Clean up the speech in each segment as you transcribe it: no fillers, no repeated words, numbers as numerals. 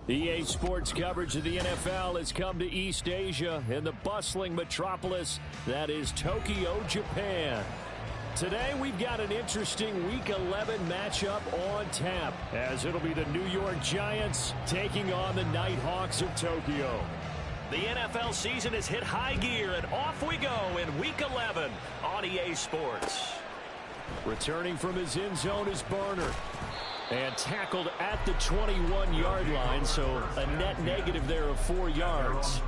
EA Sports coverage of the NFL has come to East Asia in the bustling metropolis that is Tokyo, Japan. Today we've got an interesting Week 11 matchup on tap, as it'll be the New York Giants taking on the Nighthawks of Tokyo. The NFL season has hit high gear, and off we go in Week 11 on EA Sports. Returning from his end zone is Burner. And tackled at the 21-yard line, so a net negative there of 4 yards.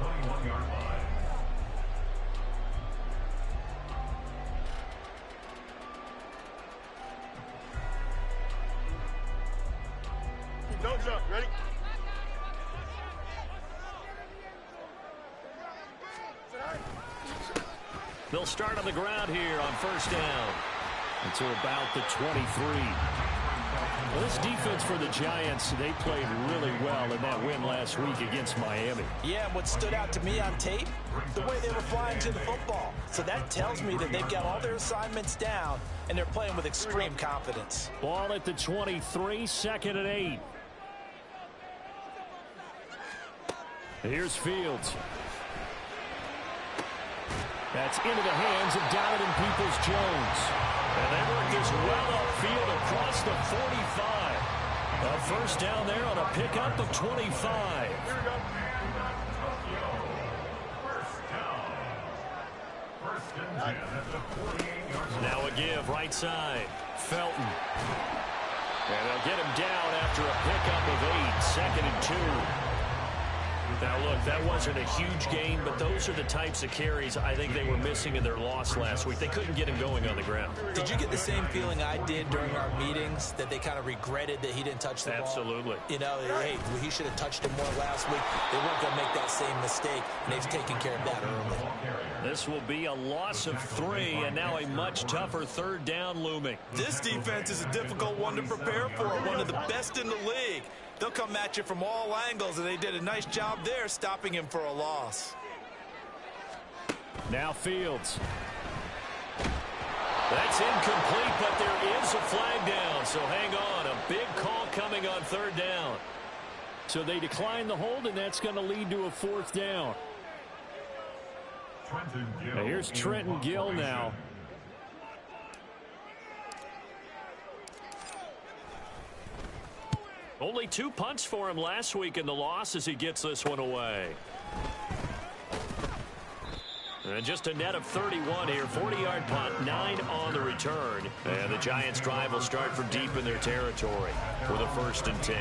No jump, ready? They'll start on the ground here on first down. Until about the 23. Well, this defense for the Giants, they played really well in that win last week against Miami. Yeah, and what stood out to me on tape, the way they were flying to the football. So that tells me that they've got all their assignments down, and they're playing with extreme confidence. Ball at the 23, 2nd and 8. Here's Fields. That's into the hands of Donovan Peoples-Jones. And they work this well upfield across the 45. A first down there on a pickup of 25. Now a give right side. Felton. And they'll get him down after a pickup of 8. 2nd and 2. Now, look, that wasn't a huge gain, but those are the types of carries I think they were missing in their loss last week. They couldn't get him going on the ground. Did you get the same feeling I did during our meetings, that they kind of regretted that he didn't touch the ball? Absolutely. You know, hey, he should have touched him more last week. They weren't going to make that same mistake, and they've taken care of that early. This will be a loss of 3, and now a much tougher 3rd down looming. This defense is a difficult one to prepare for, one of the best in the league. They'll come at you from all angles, and they did a nice job there stopping him for a loss. Now Fields. That's incomplete, but there is a flag down, so hang on. A big call coming on 3rd down. So they decline the hold, and that's going to lead to a 4th down. Now here's Trenton Gill now. Only 2 punts for him last week in the loss as he gets this one away. And just a net of 31 here. 40-yard punt, 9 on the return. And the Giants' drive will start from deep in their territory with a 1st and 10.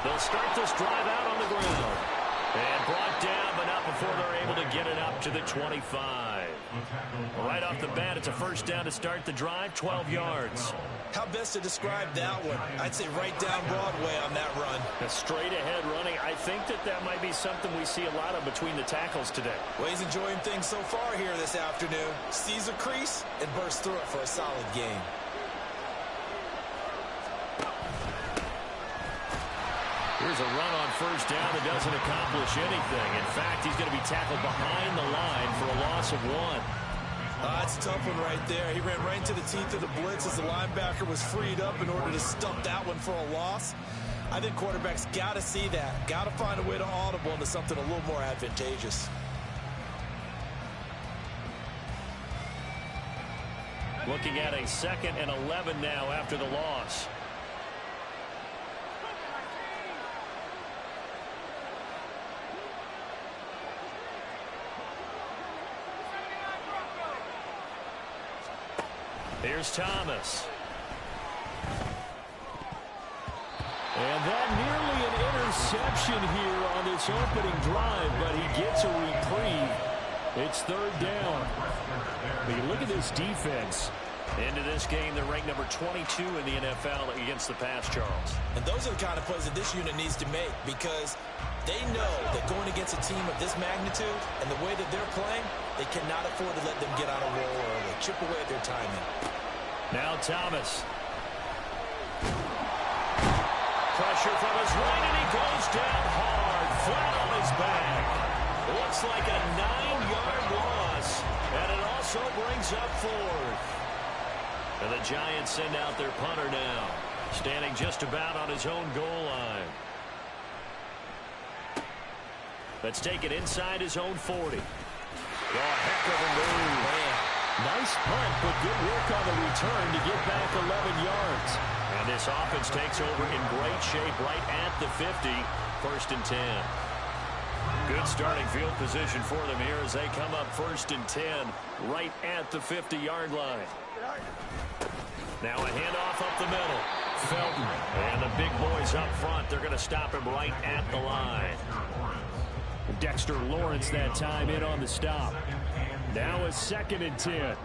They'll start this drive out on the ground. And brought down, but not before they're able to get it up to the 25. Right off the bat, it's a 1st down to start the drive, 12 yards. How best to describe that one? I'd say right down Broadway on that run. A straight-ahead running. I think that might be something we see a lot of between the tackles today. Well, he's enjoying things so far here this afternoon. Sees a crease and bursts through it for a solid gain. Here's a run on 1st down that doesn't accomplish anything. In fact, he's going to be tackled behind the line for a loss of 1. That's a tough one right there. He ran right into the teeth of the blitz as the linebacker was freed up in order to stump that one for a loss. I think quarterbacks got to see that. Got to find a way to audible into something a little more advantageous. Looking at a 2nd and 11 now after the loss. Here's Thomas. And that nearly an interception here on this opening drive, but he gets a reprieve. It's 3rd down. But you look at this defense. Into this game, they're ranked number 22 in the NFL against the pass, Charles. And those are the kind of plays that this unit needs to make, because they know that going against a team of this magnitude and the way that they're playing, they cannot afford to let them get on a roll early. Chip away at their timing. Now Thomas. pressure from his right, and he goes down hard, flat on his back. Looks like a 9-yard loss, and it also brings up 4th. And the Giants send out their punter now, standing just about on his own goal line. Let's take it inside his own 40. Oh, heck of a move. Man. Nice punt, but good work on the return to get back 11 yards. And this offense takes over in great shape right at the 50. 1st and 10. Good starting field position for them here as they come up 1st and 10 right at the 50-yard line. Now a handoff up the middle. Felton and the big boys up front. They're going to stop him right at the line. Dexter Lawrence that time in on the stop. Now a 2nd and 10.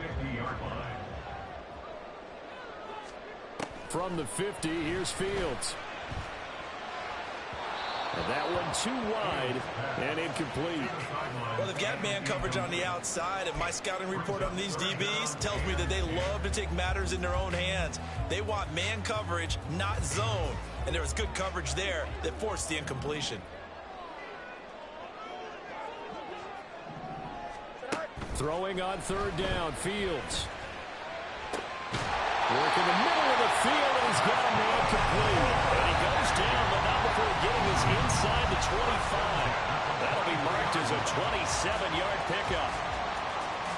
From the 50, here's Fields. And that one too wide and incomplete. Well, they've got man coverage on the outside, and my scouting report on these DBs tells me that they love to take matters in their own hands. They want man coverage, not zone. And there was good coverage there that forced the incompletion. Throwing on 3rd down, Fields. Work in the middle of the field, and he's got a man complete. And he goes down, but not before getting his inside the 25. That'll be marked as a 27-yard pickup.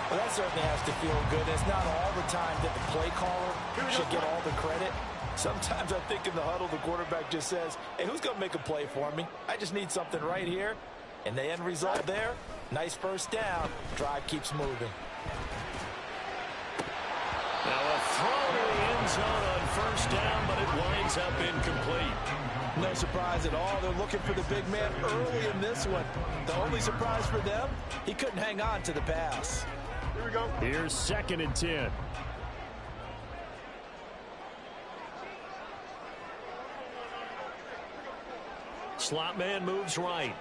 Well, that certainly has to feel good. It's not all the time that the play caller should get all the credit. Sometimes I think in the huddle, the quarterback just says, hey, who's going to make a play for me? I just need something right here. And the end result there, nice 1st down. Drive keeps moving. Now a throw to the end zone on 1st down, but it winds up incomplete. No surprise at all. They're looking for the big man early in this one. The only surprise for them, he couldn't hang on to the pass. Here we go. Here's 2nd and 10. Slot man moves right.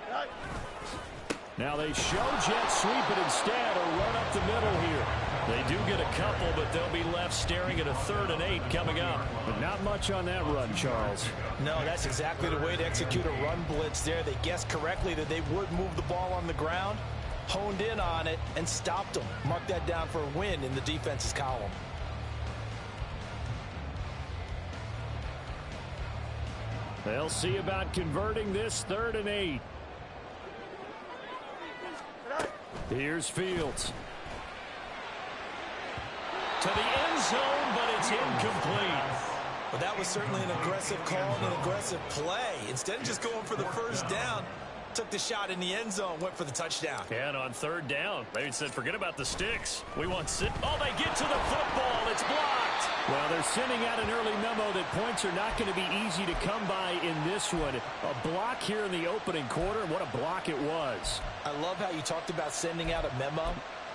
Now they show jet sweep, but instead a run up the middle here. They do get a couple, but they'll be left staring at a 3rd and 8 coming up. But not much on that run, Charles. No, that's exactly the way to execute a run blitz there. They guessed correctly that they would move the ball on the ground, honed in on it, and stopped them. Mark that down for a win in the defense's column. They'll see about converting this 3rd and 8. Here's Fields. To the end zone, but it's incomplete. Well, that was certainly an aggressive call and an aggressive play. Instead of just going for the 1st down, took the shot in the end zone, went for the touchdown. And on 3rd down, they said, forget about the sticks. We want sit. Oh, they get to the football. It's blocked. Well, they're sending out an early memo that points are not going to be easy to come by in this one. A block here in the opening quarter, and what a block it was. I love how you talked about sending out a memo.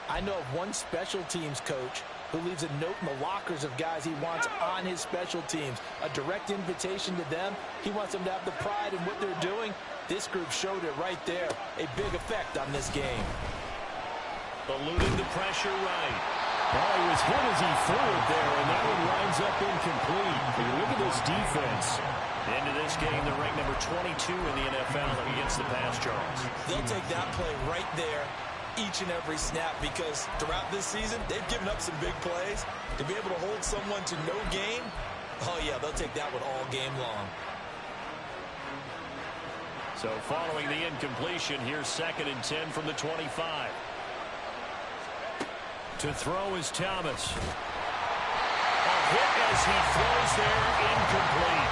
I know of one special teams coach who leaves a note in the lockers of guys he wants on his special teams. A direct invitation to them. He wants them to have the pride in what they're doing. This group showed it right there. A big effect on this game. Eluding the pressure right. Well, he was hit as he threw it there, and that one winds up incomplete. But look at this defense. Into this game, they're ranked number 22 in the NFL against the pass, Charles. They'll take that play right there each and every snap because throughout this season, they've given up some big plays. To be able to hold someone to no gain, oh, yeah, they'll take that one all game long. So following the incompletion, here's 2nd and 10 from the 25. To throw is Thomas. A hit as he throws there, incomplete.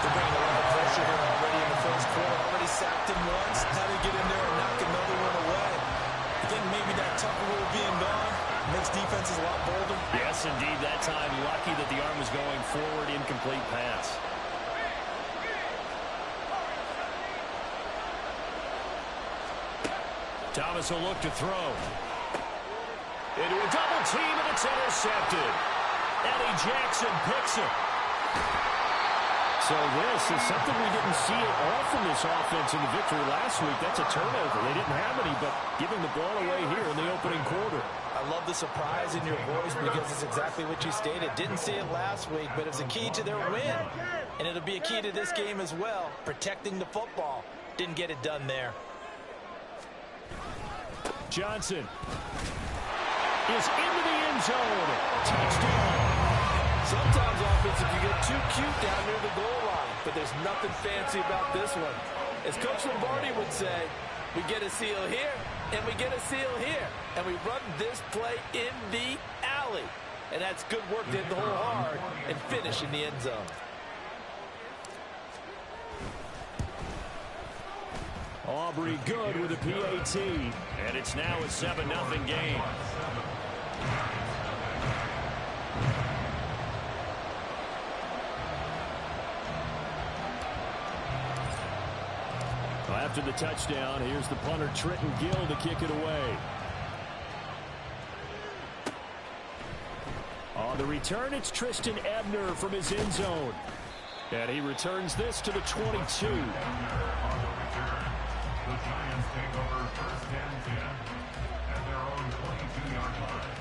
They're bringing a lot of pressure here already in the 1st quarter. Already sacked him once. How to get in there and knock another one away. I think maybe that Tucker rule being gone makes defenses a lot bolder. Yes, indeed. That time, lucky that the arm was going forward, incomplete pass. Thomas will look to throw. Into a double team, and it's intercepted. Eddie Jackson picks it. So this is something we didn't see at all from this offense in the victory last week. That's a turnover. They didn't have any, but giving the ball away here in the opening quarter. I love the surprise in your voice because it's exactly what you stated. Didn't see it last week, but it's a key to their win. And it'll be a key to this game as well, protecting the football. Didn't get it done there. Johnson is into the end zone. Touchdown. Sometimes offensive, you get too cute down near the goal line, but there's nothing fancy about this one. As Coach Lombardi would say, we get a seal here, and we get a seal here, and we run this play in the alley. And that's good work to hit the hole hard and finish in the end zone. Aubrey good with a PAT. And it's now a 7-0 game. After the touchdown, here's the punter Trenton Gill to kick it away. On the return, it's Tristan Ebner from his end zone. And he returns this to the 22. On the return, the Giants take over first and 10 at their own 22-yard line.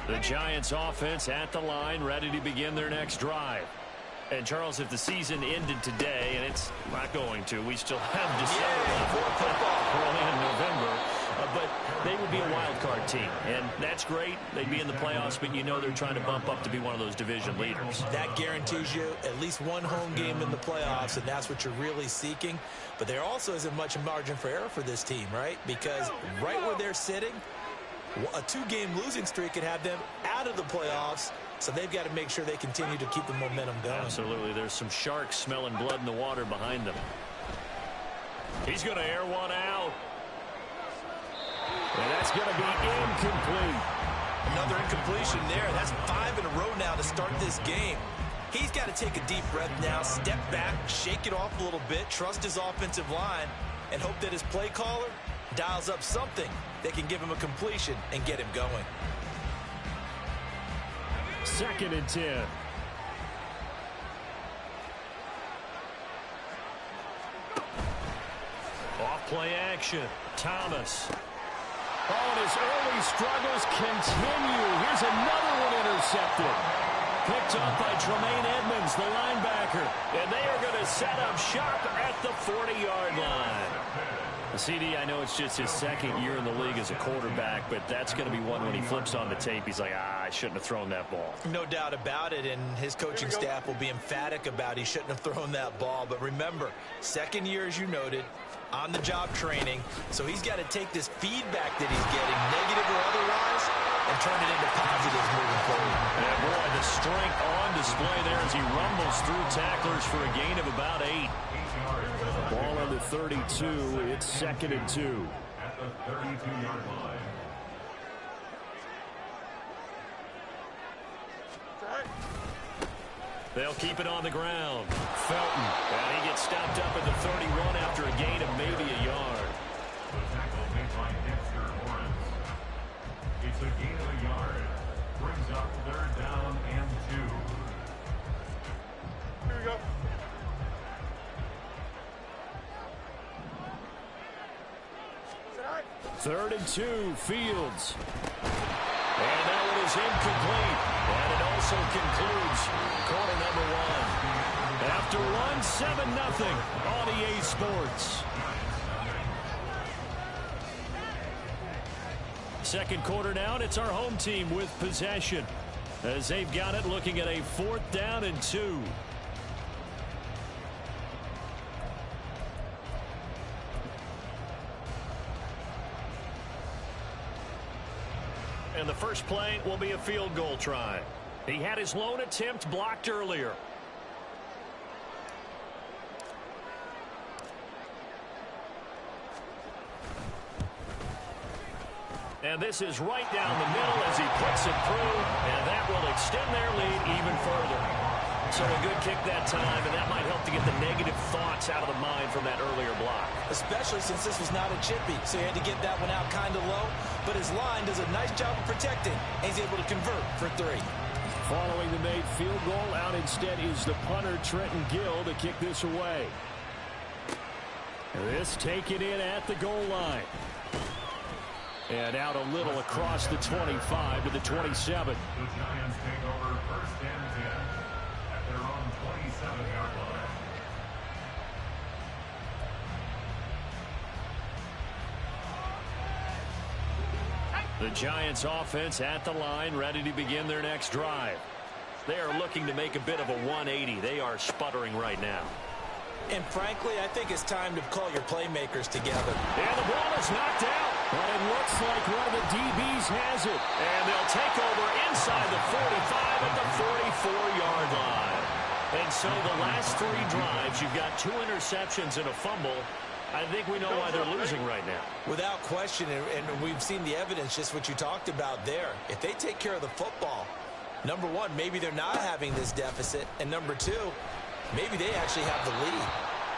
The Giants offense at the line, ready to begin their next drive. And, Charles, if the season ended today, and it's not going to, we still have December left, early in November, but they would be a wild card team. And that's great. They'd be in the playoffs, but you know they're trying to bump up to be one of those division leaders. That guarantees you at least one home game in the playoffs, and that's what you're really seeking. But there also isn't much margin for error for this team, right? Because right where they're sitting, a two-game losing streak could have them out of the playoffs, so they've got to make sure they continue to keep the momentum going. Absolutely. There's some sharks smelling blood in the water behind them. He's going to air one out. And that's going to be incomplete. Another incompletion there. That's 5 in a row now to start this game. He's got to take a deep breath now, step back, shake it off a little bit, trust his offensive line, and hope that his play caller dials up something that can give him a completion and get him going. 2nd and 10. Off play action. Thomas. Oh, and his early struggles continue. Here's another one intercepted. Picked up by Tremaine Edmonds, the linebacker. And they are going to set up shop at the 40-yard line. CD, I know it's just his second year in the league as a quarterback, but that's going to be one when he flips on the tape. He's like, I shouldn't have thrown that ball. No doubt about it, and his coaching staff will be emphatic about he shouldn't have thrown that ball. But remember, second year, as you noted, on-the-job training, so he's got to take this feedback that he's getting, negative or otherwise, and turn it into positives moving forward. And boy, the strength on display there as he rumbles through tacklers for a gain of about 8. Ball on the 32. It's 2nd and 2. At the 32-yard line. They'll keep it on the ground. Felton. And he gets stopped up at the 31 after a gain of maybe a yard. The tackle made by Dexter Lawrence. It's a gain of a yard. Brings up 3rd down and 2. Here we go. Third and 2, Fields. And that one is incomplete. And it also concludes quarter number 1. After one, 7-0 on EA Sports. Second quarter now, and it's our home team with possession, as they've got it looking at a 4th down and 2. And the first play will be a field goal try. He had his lone attempt blocked earlier. And this is right down the middle as he puts it through, and that will extend their lead even further. So a good kick that time, and that might help to get the negative thoughts out of the mind from that earlier block. Especially since this was not a chippy, so he had to get that one out kind of low. But his line does a nice job of protecting, and he's able to convert for 3. Following the made field goal, out instead is the punter, Trenton Gill, to kick this away. This taken in at the goal line. And out a little across the 25 to the 27. The Giants take over 1st and 10 at their own 27-yard line. The Giants offense at the line, ready to begin their next drive. They are looking to make a bit of a 180. They are sputtering right now. And frankly, I think it's time to call your playmakers together. And the ball is knocked out. But it looks like one of the DBs has it. And they'll take over inside the 45 at the 44-yard line. And so the last 3 drives, you've got 2 interceptions and a fumble. I think we know why they're losing right now. Without question, and we've seen the evidence, just what you talked about there. If they take care of the football, number 1, maybe they're not having this deficit. And number 2, maybe they actually have the lead.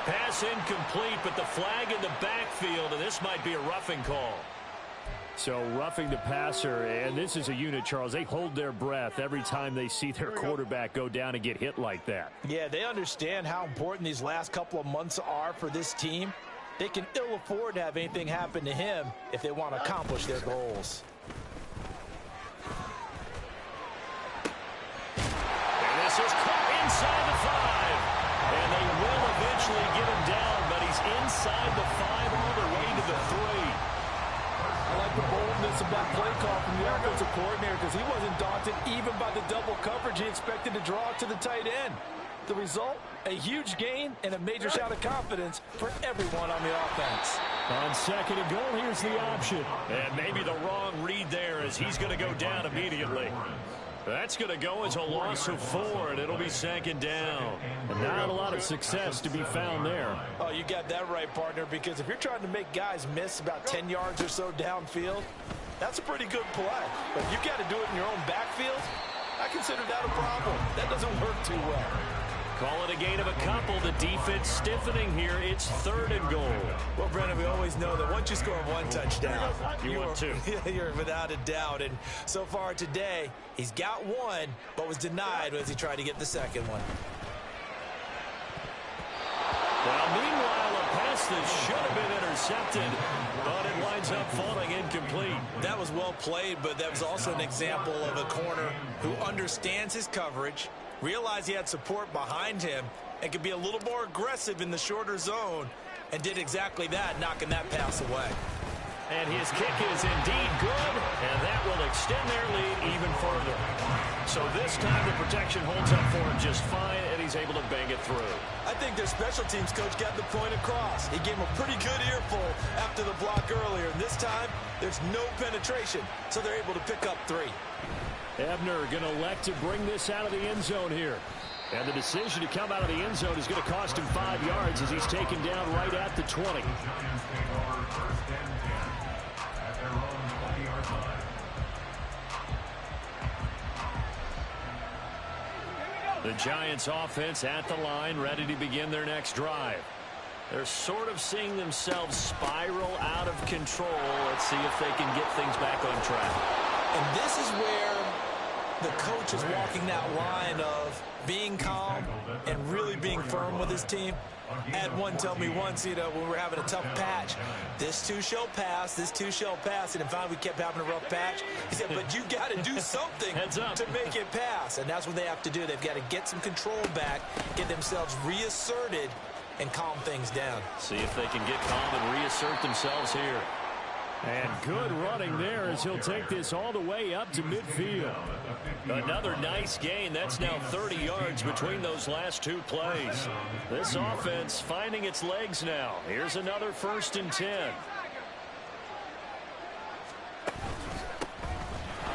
Pass incomplete, but the flag in the backfield, and this might be a roughing call. So roughing the passer, and this is a unit, Charles. They hold their breath every time they see their quarterback go down and get hit like that. Yeah, they understand how important these last couple of months are for this team. They can ill afford to have anything happen to him if they want to accomplish their goals. And this is caught inside the 5. And they will eventually get him down, but he's inside the 5 all the way to the 3. I like the boldness of that play call from the offensive coordinator because he wasn't daunted even by the double coverage he expected to draw to the tight end. The result, a huge gain and a major shout of confidence for everyone on the offense. On 2nd and goal, here's the option. And maybe the wrong read there as he's going to go down immediately. That's going to go as a loss of 4, and it'll be 2nd down. And not a lot of success to be found there. Oh, you got that right, partner, because if you're trying to make guys miss about 10 yards or so downfield, that's a pretty good play. But if you got to do it in your own backfield, I consider that a problem. That doesn't work too well. Call it a gain of a couple. The defense stiffening here. It's 3rd and goal. Well, Brendan, we always know that once you score 1 touchdown, You want 2. You're without a doubt. And so far today, he's got 1, but was denied as he tried to get the 2nd one. Well, meanwhile, a pass that should have been intercepted, but it winds up falling incomplete. That was well played, but that was also an example of a corner who understands his coverage, realized he had support behind him, and could be a little more aggressive in the shorter zone, and did exactly that, knocking that pass away. And his kick is indeed good, and that will extend their lead even further. So this time the protection holds up for him just fine, and he's able to bang it through. I think their special teams coach got the point across. He gave him a pretty good earful after the block earlier, and this time there's no penetration, so they're able to pick up 3. Ebner going to elect to bring this out of the end zone here. And the decision to come out of the end zone is going to cost him 5 yards as he's taken down right at the 20. The Giants take over 1st and 10 at their own 20-yard line. The Giants offense at the line, ready to begin their next drive. They're sort of seeing themselves spiral out of control. Let's see if they can get things back on track. And this is where the coach is walking that line of being calm and really being firm with his team. I had one tell me once, when we were having a tough patch, this too shall pass, this too shall pass. And in fact, we kept having a rough patch. He said, but you got to do something to make it pass. And that's what they have to do. They've got to get some control back, get themselves reasserted, and calm things down. See if they can get calm and reassert themselves here. And good running there as he'll take this all the way up to midfield. Another nice gain. That's now 30 yards between those last 2 plays. This offense finding its legs now. Here's another 1st and 10.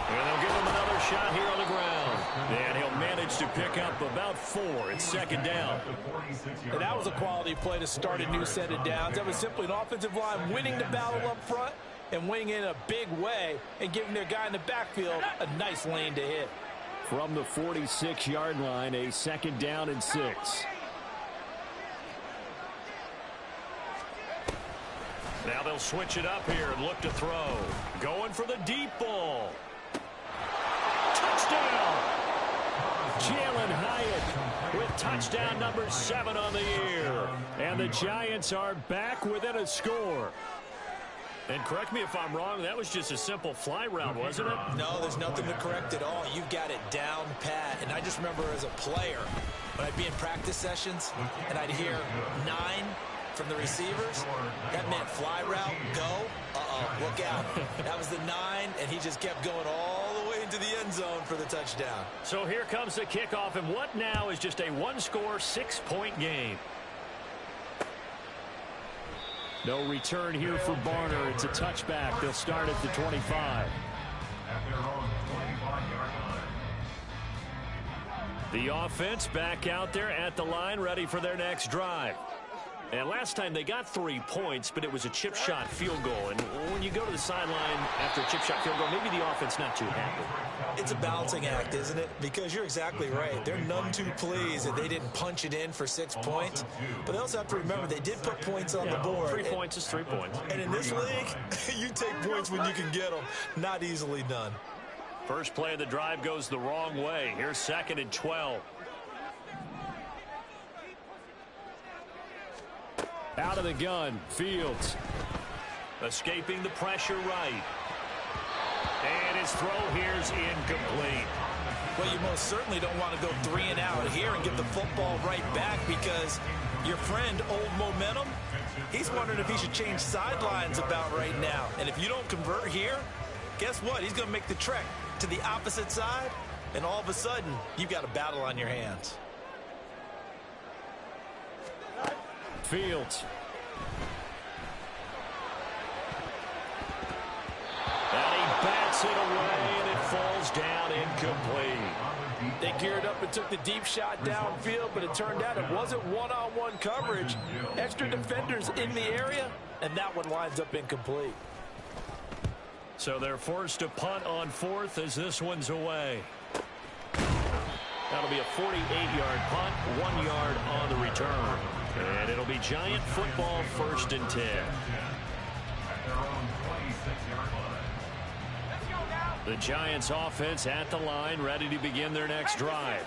And they'll give him another shot here on the ground. And he'll manage to pick up about 4. It's 2nd down. And that was a quality play to start a new set of downs. That was simply an offensive line winning the battle up front and winning in a big way and giving their guy in the backfield a nice lane to hit. from the 46-yard line, a 2nd down and 6. Now they'll switch it up here and look to throw. Going for the deep ball. Touchdown! Jalen Hyatt with touchdown number 7 on the year. And the Giants are back within a score. And correct me if I'm wrong, that was just a simple fly route, wasn't it? No, there's nothing to correct at all. You've got it down pat. And I just remember as a player, when I'd be in practice sessions and I'd hear 9 from the receivers, that meant fly route, go, look out. That was the 9, and he just kept going all the way into the end zone for the touchdown. So here comes the kickoff, and what now is just a 1-score, 6-point game. No return here for Barner. It's a touchback. They'll start at the 25. At their own 25-yard line. The offense back out there at the line, ready for their next drive. And last time they got 3 points, but it was a chip shot field goal. And when you go to the sideline after a chip shot field goal, maybe the offense not too happy. It's a balancing act, isn't it? Because you're exactly right. They're none too pleased that they didn't punch it in for 6 points. But they also have to remember they did put points on the board. 3 points is 3 points. And in this league, you take points when you can get them. Not easily done. First play of the drive goes the wrong way. Here's 2nd and 12. Out of the gun, Fields. Escaping the pressure right. And his throw here's incomplete. Well, you most certainly don't want to go 3 and out here and get the football right back because your friend, Old Momentum, he's wondering if he should change sidelines about right now. And if you don't convert here, guess what? He's going to make the trek to the opposite side, and all of a sudden, you've got a battle on your hands. Fields. And he bats it away, and it falls down incomplete. They geared up and took the deep shot downfield, but it turned out it wasn't one-on-one coverage. Extra defenders in the area, and that one winds up incomplete. So they're forced to punt on 4th as this one's away. That'll be a 48-yard punt, 1 yard on the return. And it'll be Giant football, 1st and 10. At their own 26-yard line. The Giants offense at the line, ready to begin their next drive.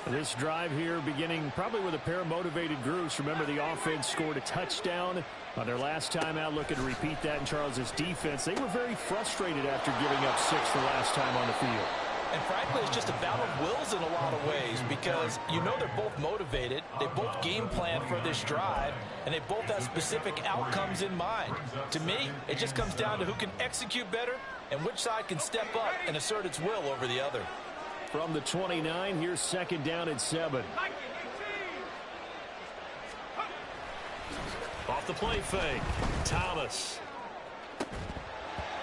This drive here beginning probably with a pair of motivated groups. Remember, the offense scored a touchdown on their last time out, looking to repeat that in Charles's defense. They were very frustrated after giving up 6 the last time on the field. And frankly, it's just a battle of wills in a lot of ways because you know they're both motivated, they both game plan for this drive, and they both have specific outcomes in mind. To me, it just comes down to who can execute better and which side can step up and assert its will over the other. From the 29, here's 2nd down and 7. Off the play fake, Thomas.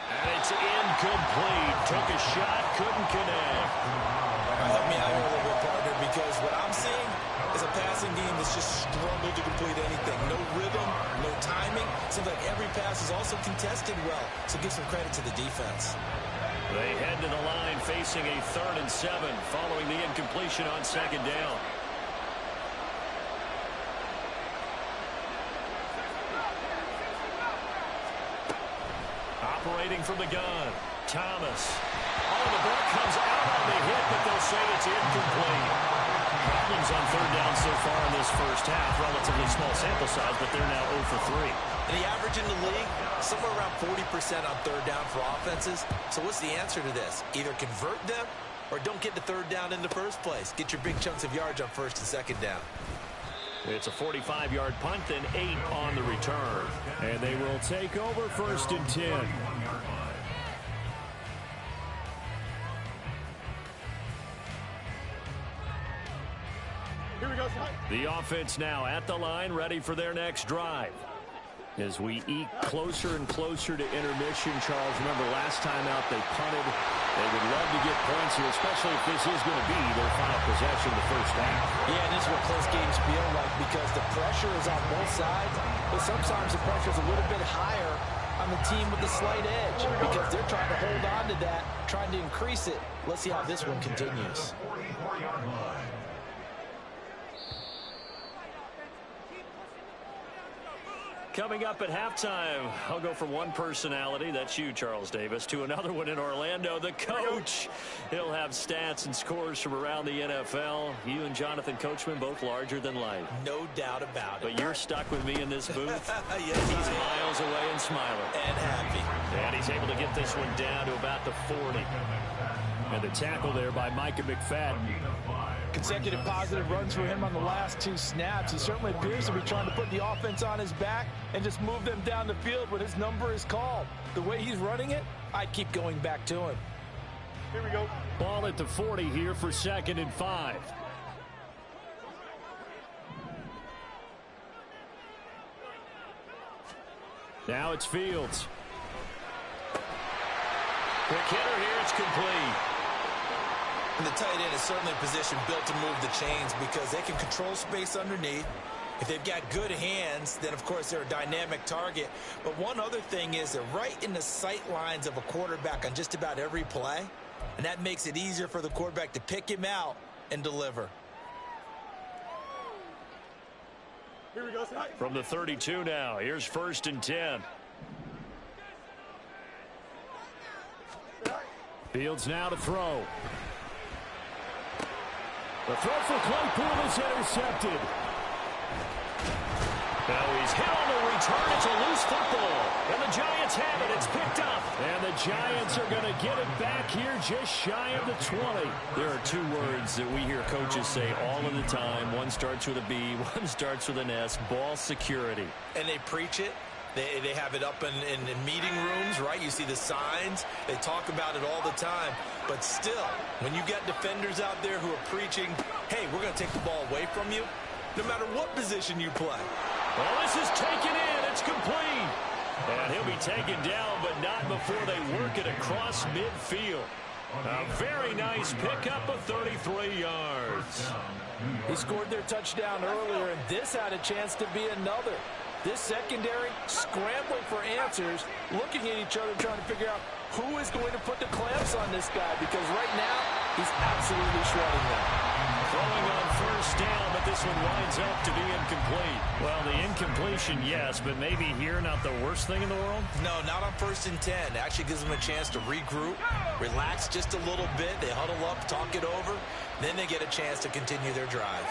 And it's incomplete. Took a shot, couldn't connect. Help me out here a little bit, partner, because what I'm seeing is a passing game that's just struggled to complete anything. No rhythm, no timing. Seems like every pass is also contested well. So give some credit to the defense. They head to the line facing a 3rd and 7 following the incompletion on 2nd down. Operating from the gun, Thomas. Oh, the ball comes out on the hit, but they'll say it's incomplete. Problems on 3rd down so far in this first half. Relatively small sample size, but they're now 0 for 3. And the average in the league, somewhere around 40% on 3rd down for offenses. So what's the answer to this? Either convert them or don't get the 3rd down in the first place. Get your big chunks of yards on 1st and 2nd down. It's a 45-yard punt, then 8 on the return. And they will take over 1st and 10. Here we go, son. The offense now at the line, ready for their next drive. As we eke closer and closer to intermission, Charles, remember last time out they punted. They would love to get points here, especially if this is going to be their final possession of the first half. Yeah, and this is what close games feel like because the pressure is on both sides, but sometimes the pressure is a little bit higher on the team with the slight edge because they're trying to hold on to that, trying to increase it. Let's see how this one continues. Coming up at halftime, I'll go from one personality, that's you, Charles Davis, to another one in Orlando, the coach. He'll have stats and scores from around the NFL. You and Jonathan Coachman, both larger than life. No doubt about it. But you're stuck with me in this booth. Yes, he's miles away and smiling. And happy. And he's able to get this one down to about the 40. And the tackle there by Micah McFadden. Consecutive positive runs for him on the last 2 snaps. He certainly appears to be trying to put the offense on his back and just move them down the field when his number is called. The way he's running it, I'd keep going back to him. Here we go. Ball at the 40 here for 2nd and 5. Now it's Fields. Quick hitter here, it's complete. And the tight end is certainly a position built to move the chains because they can control space underneath. If they've got good hands, then, of course, they're a dynamic target. But one other thing is they're right in the sight lines of a quarterback on just about every play, and that makes it easier for the quarterback to pick him out and deliver. Here we go. From the 32 now, here's 1st and 10. Fields now to throw. The throw for Claypool is intercepted. Now he's hit on the return. It's a loose football. And the Giants have it. It's picked up. And the Giants are going to get it back here just shy of the 20. There are 2 words that we hear coaches say all of the time. One starts with a B, one starts with an S. Ball security. And they preach it. They have it up in meeting rooms, right? You see the signs. They talk about it all the time. But still, when you got defenders out there who are preaching, hey, we're going to take the ball away from you, no matter what position you play. Well, this is taken in. It's complete. And he'll be taken down, but not before they work it across midfield. A very nice pickup of 33 yards. He scored their touchdown earlier, and this had a chance to be another. This secondary scrambling for answers, looking at each other, trying to figure out who is going to put the clamps on this guy, because right now he's absolutely shredding them. Throwing on 1st down, but this one winds up to be incomplete. Well, the incompletion, yes, but maybe here not the worst thing in the world? No, not on 1st and 10. It actually gives them a chance to regroup, relax just a little bit. They huddle up, talk it over. Then they get a chance to continue their drive.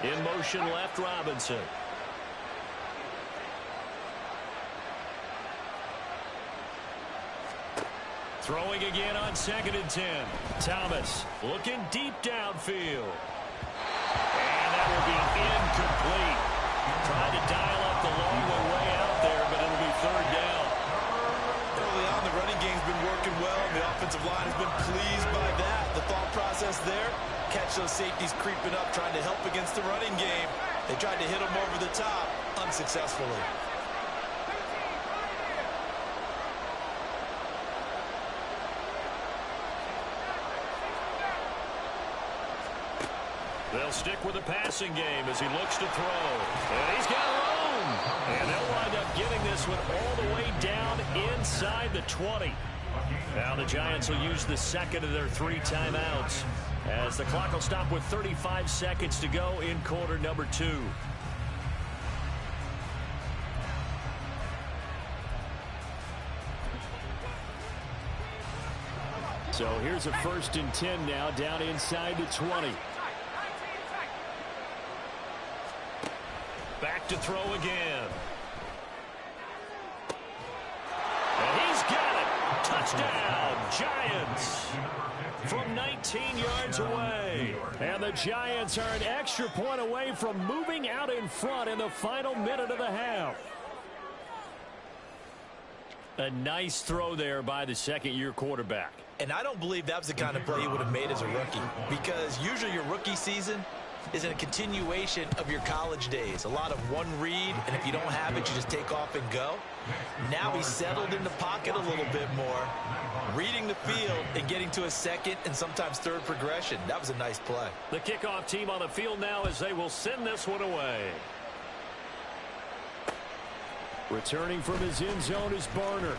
In motion left, Robinson. Throwing again on 2nd and 10. Thomas looking deep downfield. And that will be incomplete. Trying to dial up the long way out there, but it'll be 3rd down. Early on, the running game's been working well, and the offensive line has been pleased by that. The thought process there, catch those safeties creeping up, trying to help against the running game. They tried to hit them over the top, unsuccessfully. They'll stick with the passing game as he looks to throw. And he's got room. And they'll wind up getting this one all the way down inside the 20. Now the Giants will use the 2nd of their 3 timeouts as the clock will stop with 35 seconds to go in quarter number 2. So here's a 1st and 10 now down inside the 20. Back to throw again. And he's got it. Touchdown, Giants. From 19 yards away. And the Giants are an extra point away from moving out in front in the final minute of the half. A nice throw there by the 2nd-year quarterback. And I don't believe that was the kind of play he would have made as a rookie, because usually your rookie season, is a continuation of your college days. A lot of one read, and if you don't have it, you just take off and go. Now he's settled in the pocket a little bit more, reading the field and getting to a second and sometimes third progression. That was a nice play. The kickoff team on the field now as they will send this one away. Returning from his end zone is Barner.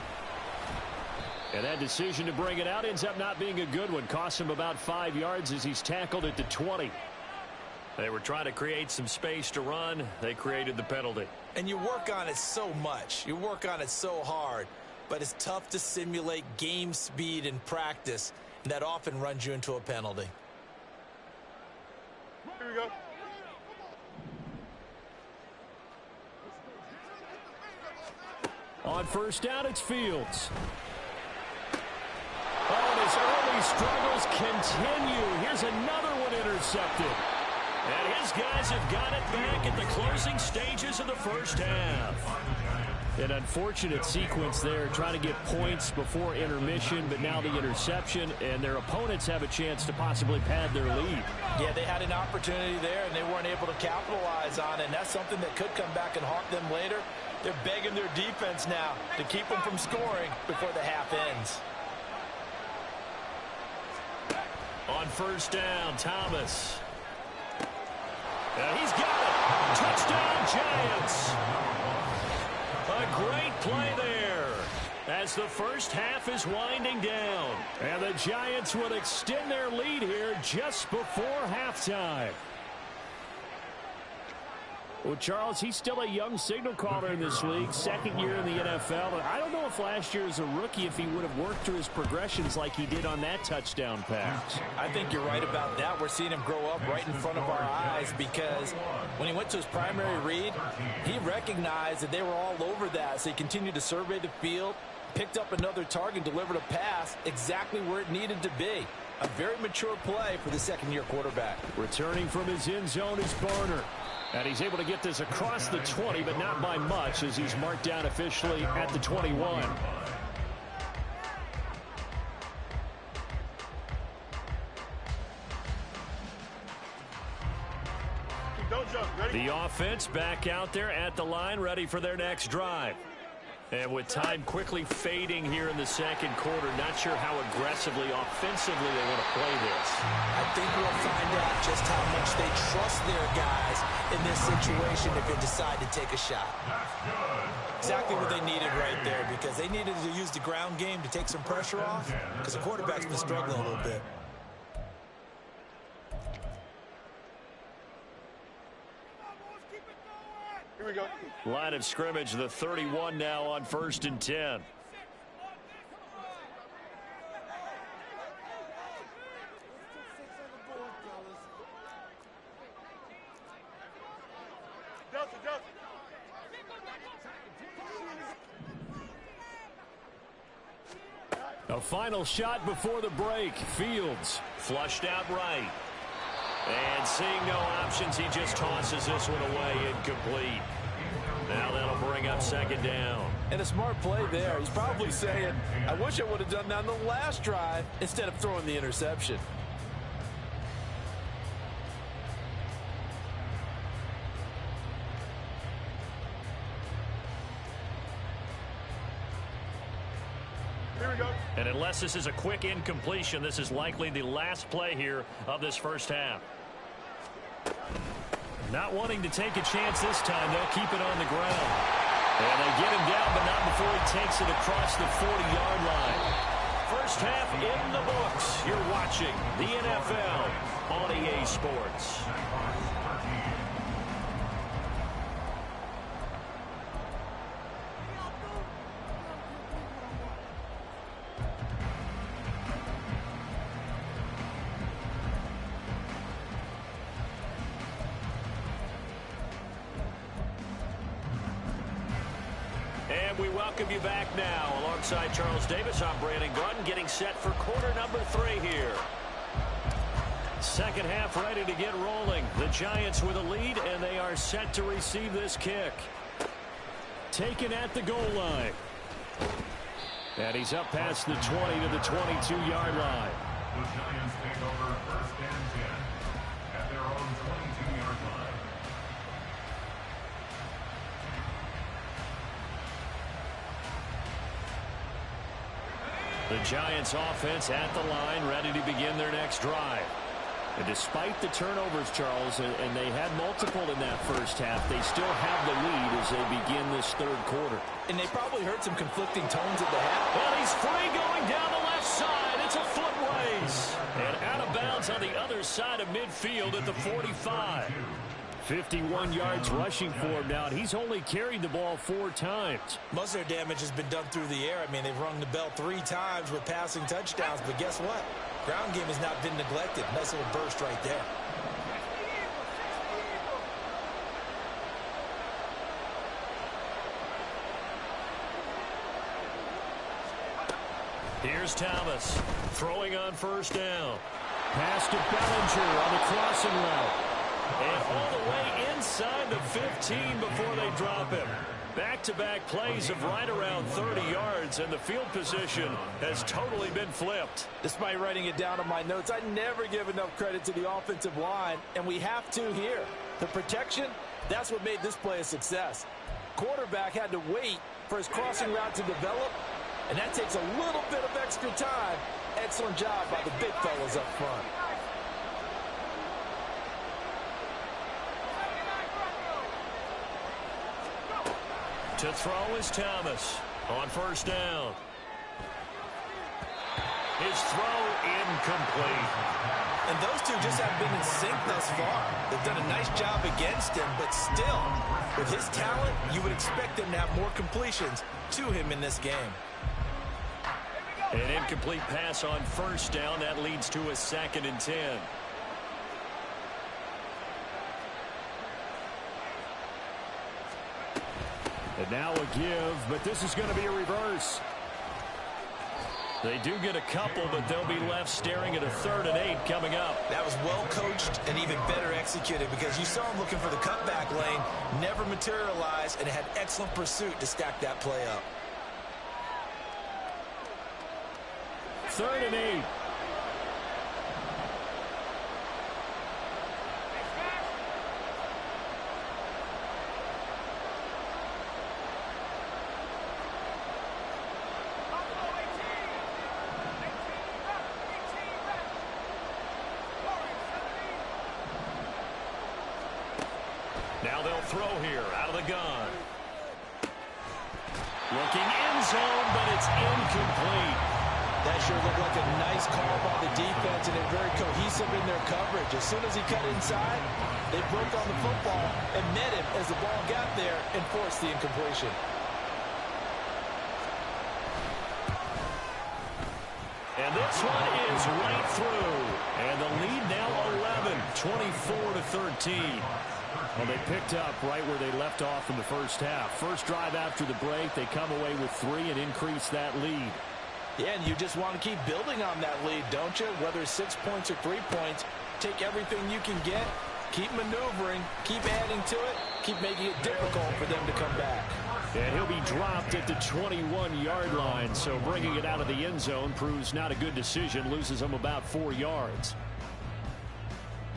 And that decision to bring it out ends up not being a good one. Costs him about 5 yards as he's tackled at the 20. They were trying to create some space to run. They created the penalty. And you work on it so much. You work on it so hard. But it's tough to simulate game speed in practice. And that often runs you into a penalty. Here we go. On first down, it's Fields. Oh, and his early struggles continue. Here's another one intercepted. And his guys have got it back at the closing stages of the first half. An unfortunate sequence there, trying to get points before intermission, but now the interception, and their opponents have a chance to possibly pad their lead. Yeah, they had an opportunity there, and they weren't able to capitalize on it, and that's something that could come back and haunt them later. They're begging their defense now to keep them from scoring before the half ends. On first down, Thomas. And he's got it. Touchdown, Giants. A great play there as the first half is winding down. And the Giants would extend their lead here just before halftime. Well, Charles, he's still a young signal caller in this league, second year in the NFL. I don't know if last year as a rookie, if he would have worked through his progressions like he did on that touchdown pass. I think you're right about that. We're seeing him grow up right in front of our eyes because when he went to his primary read, he recognized that they were all over that. So he continued to survey the field, picked up another target, delivered a pass exactly where it needed to be. A very mature play for the second-year quarterback. Returning from his end zone is Barner. And he's able to get this across the 20, but not by much as he's marked down officially at the 21. Don't jump. Ready? The offense back out there at the line, ready for their next drive. And with time quickly fading here in the second quarter, not sure how aggressively, offensively they want to play this. I think we'll find out just how much they trust their guys in this situation if they decide to take a shot. Exactly what they needed right there because they needed to use the ground game to take some pressure off because the quarterback's been struggling a little bit. Here we go. Line of scrimmage, the 31 now on 1st and 10. A final shot before the break. Fields Flushed out right. And seeing no options, he just tosses this one away, incomplete. Now that'll bring up second down. And a smart play there. He's probably saying, I wish I would have done that on the last drive instead of throwing the interception. Here we go. And unless this is a quick incompletion, this is likely the last play here of this first half. not wanting to take a chance this time. They'll keep it on the ground. And they get him down, but not before he takes it across the 40-yard line. First half in the books. You're watching the NFL on EA Sports. And we welcome you back now. Alongside Charles Davis, I'm Brandon Gaudin, getting set for quarter number 3 here. Second half ready to get rolling. The Giants with a lead, and they are set to receive this kick. Taken at the goal line. And he's up past the 20 to the 22-yard line. The Giants take over 1st and 10 at their own 22. The Giants offense at the line, ready to begin their next drive. And despite the turnovers, Charles, and they had multiple in that first half, they still have the lead as they begin this third quarter. And they probably heard some conflicting tones at the half. Well, he's free going down the left side. It's a foot race. And out of bounds on the other side of midfield at the 45. 51 yards rushing for him now, and he's only carried the ball 4 times. Most of their damage has been done through the air. I mean, they've rung the bell 3 times with passing touchdowns, but guess what? Ground game has not been neglected. Nice little burst right there. Here's Thomas throwing on first down. Pass to Bellinger on the crossing route. And all the way inside the 15 before they drop him. Back-to-back plays of right around 30 yards, and the field position has totally been flipped. Despite writing it down on my notes, I never give enough credit to the offensive line, and we have to here. The protection, that's what made this play a success. Quarterback had to wait for his crossing route to develop, and that takes a little bit of extra time. Excellent job by the big fellas up front. To throw is Thomas on first down. His throw incomplete. And those two just haven't been in sync thus far. They've done a nice job against him, but still, with his talent, you would expect them to have more completions to him in this game. An incomplete pass on first down. That leads to a 2nd and 10. And now a give, but this is going to be a reverse. They do get a couple, but they'll be left staring at a 3rd and 8 coming up. That was well coached and even better executed because you saw him looking for the cutback lane, never materialized, and had excellent pursuit to stack that play up. 3rd and 8. Now they'll throw here out of the gun. Looking end zone, but it's incomplete. That sure looked like a nice call by the defense, and they're very cohesive in their coverage. As soon as he cut inside, they broke on the football and met him as the ball got there and forced the incompletion. And this one is right through. And the lead now 11, 24-13. Well, they picked up right where they left off in the first half. First drive after the break, they come away with 3 and increase that lead. Yeah, and you just want to keep building on that lead, don't you? Whether it's 6 points or 3 points, take everything you can get, keep maneuvering, keep adding to it, keep making it difficult for them to come back. And he'll be dropped at the 21-yard line, so bringing it out of the end zone proves not a good decision, loses him about 4 yards.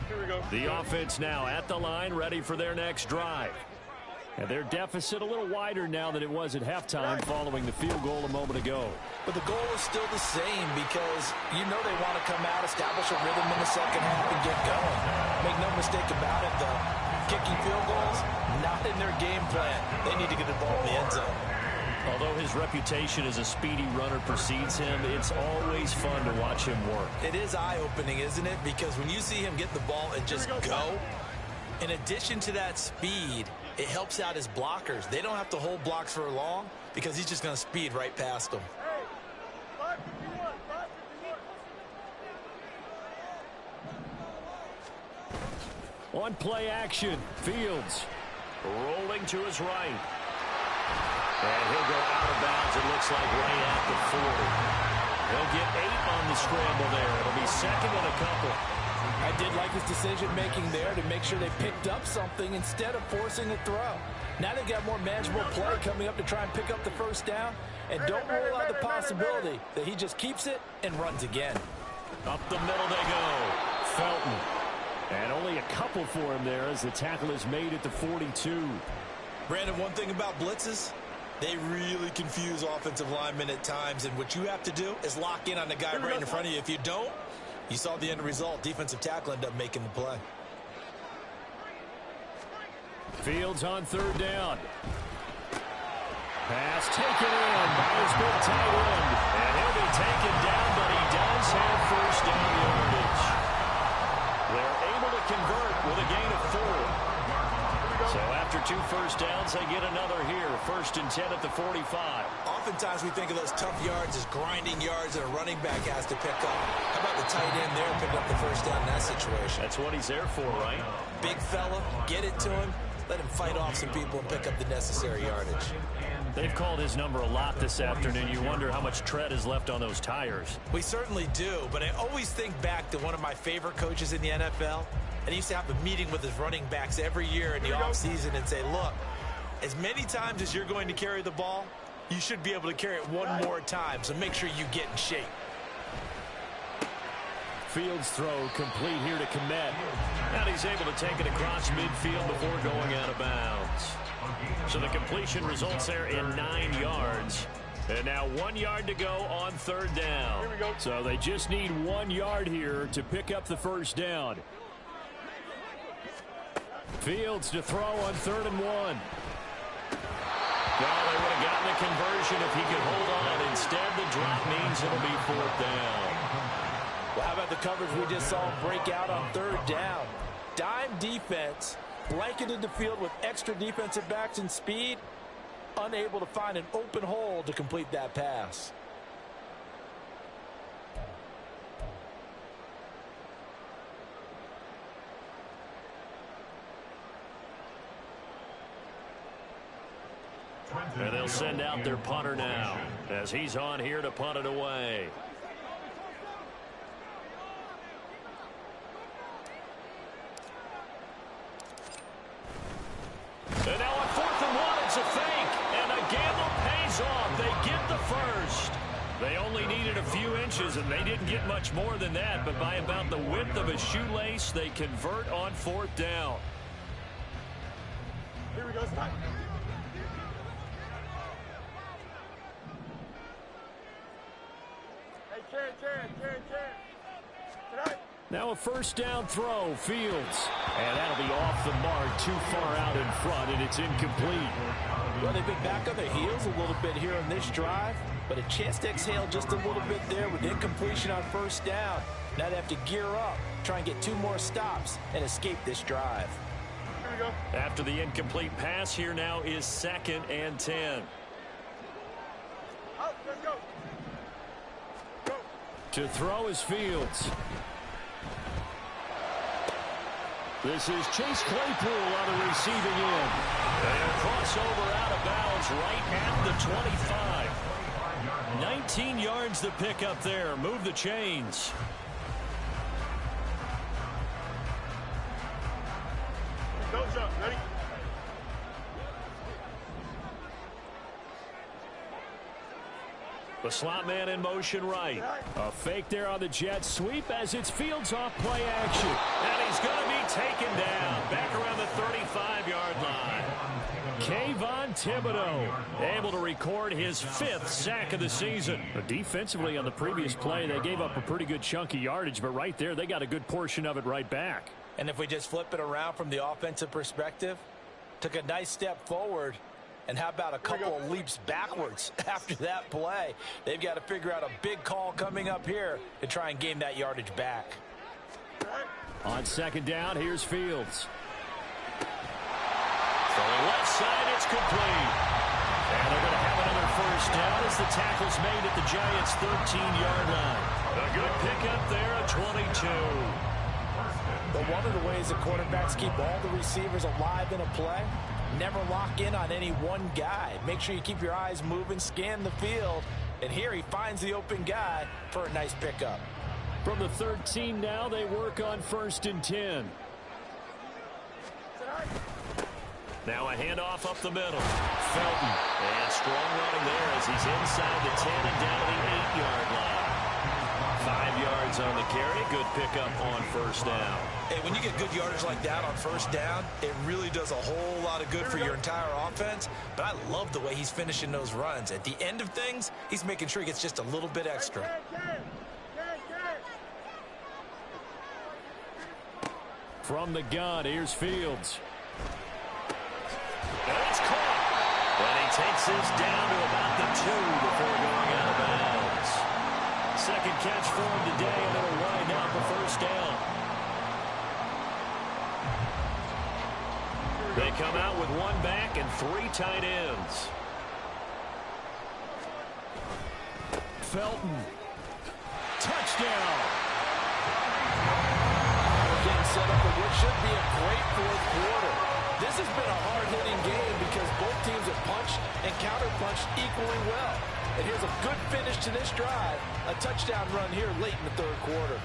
Here we go. The offense now at the line, ready for their next drive. And their deficit a little wider now than it was at halftime following the field goal a moment ago. But the goal is still the same because you know they want to come out, establish a rhythm in the second half, and get going. Make no mistake about it, though. Kicking field goals, not in their game plan. They need to get the ball in the end zone. Although his reputation as a speedy runner precedes him, it's always fun to watch him work. It is eye-opening, isn't it? Because when you see him get the ball and just go, in addition to that speed, it helps out his blockers. They don't have to hold blocks for long because he's just going to speed right past them. On play action, Fields Rolling to his right. And he'll go out of bounds, it looks like, right at the 40. He'll get 8 on the scramble there. It'll be 2nd and a couple. I did like his decision-making there to make sure they picked up something instead of forcing a throw. Now they've got more manageable play coming up to try and pick up the first down. And don't rule out the possibility that he just keeps it and runs again. Up the middle they go. Felton. And only a couple for him there as the tackle is made at the 42. Brandon, one thing about blitzes, They really confuse offensive linemen at times, and what you have to do is lock in on the guy right in front of you. If you don't, you saw the end result. Defensive tackle ended up making the play. Fields on third down. Pass taken in by his big tight end. And he'll be taken down, but he does have first down yardage. They're able to convert with a gain of 4. So after 2 first downs, they get another here. 1st and 10 at the 45. Oftentimes we think of those tough yards as grinding yards that a running back has to pick up. How about the tight end there picking up the first down in that situation? That's what he's there for, right? Big fella, get it to him. Let him fight off some people and pick up the necessary yardage. They've called his number a lot this afternoon. You wonder how much tread is left on those tires. We certainly do, but I always think back to one of my favorite coaches in the NFL. And he used to have a meeting with his running backs every year in the offseason and say, look, as many times as you're going to carry the ball, you should be able to carry it one more time, so make sure you get in shape. Fields throw complete here to Kmet. And he's able to take it across midfield before going out of bounds. So the completion results there in 9 yards. And now 1 yard to go on third down. Here we go. So they just need 1 yard here to pick up the first down. Fields to throw on 3rd and 1. Well, they would have gotten the conversion if he could hold on. Instead, the drop means it'll be 4th down. Well, how about the coverage we just saw break out on 3rd down? Dime defense, blanketed the field with extra defensive backs and speed, unable to find an open hole to complete that pass. And they'll send out their punter now as he's on here to punt it away. And now on 4th and 1, it's a fake. And a gamble pays off. They get the first. They only needed a few inches, and they didn't get much more than that. But by about the width of a shoelace, they convert on 4th down. Here we go. Stop. Now a first down throw, Fields. And that'll be off the mark, too far out in front, and it's incomplete. Well, they've been back on their heels a little bit here on this drive, but a chance to exhale just a little bit there with incompletion on first down. Now they have to gear up, try and get 2 more stops, and escape this drive. Here we go. After the incomplete pass, here now is 2nd and 10. Out, let's go. Go. To throw is Fields. This is Chase Claypool on the receiving end. They'll cross over out of bounds right at the 25. 19 yards to pick up there. Move the chains. Don't jump. Ready? The slot man in motion right. A fake there on the jet sweep as it's Fields off play action. And he's going to be taken down back around the 35-yard line. Kayvon Thibodeaux able to record his 5th sack of the season. But defensively on the previous play, they gave up a pretty good chunk of yardage, but right there they got a good portion of it right back. And if we just flip it around from the offensive perspective, took a nice step forward, and how about a couple of leaps backwards after that play? They've got to figure out a big call coming up here to try and gain that yardage back. On 2nd down, here's Fields. Throwing left side, it's complete. And they're going to have another first down as the tackle's made at the Giants' 13-yard line. A good pickup there at 22. But one of the ways that quarterbacks keep all the receivers alive in a play, never lock in on any one guy. Make sure you keep your eyes moving, scan the field, and here he finds the open guy for a nice pickup. From the 13 now, they work on 1st and 10. Now a handoff up the middle. Felton. And strong running there as he's inside the 10 and down to the 8-yard line. 5 yards on the carry. Good pickup on first down. Hey, when you get good yardage like that on first down, it really does a whole lot of good for your entire offense. But I love the way he's finishing those runs. At the end of things, he's making sure he gets just a little bit extra. From the gun, here's Fields. And it's caught. And he takes this down to about the 2 before going out of bounds. Second catch for him today, and it'll wind up a first down. They come out with 1 back and 3 tight ends. Felton. Touchdown. Getting set up for what should be a great fourth quarter. This has been a hard-hitting game because both teams have punched and counter-punched equally well. And here's a good finish to this drive. A touchdown run here late in the third quarter.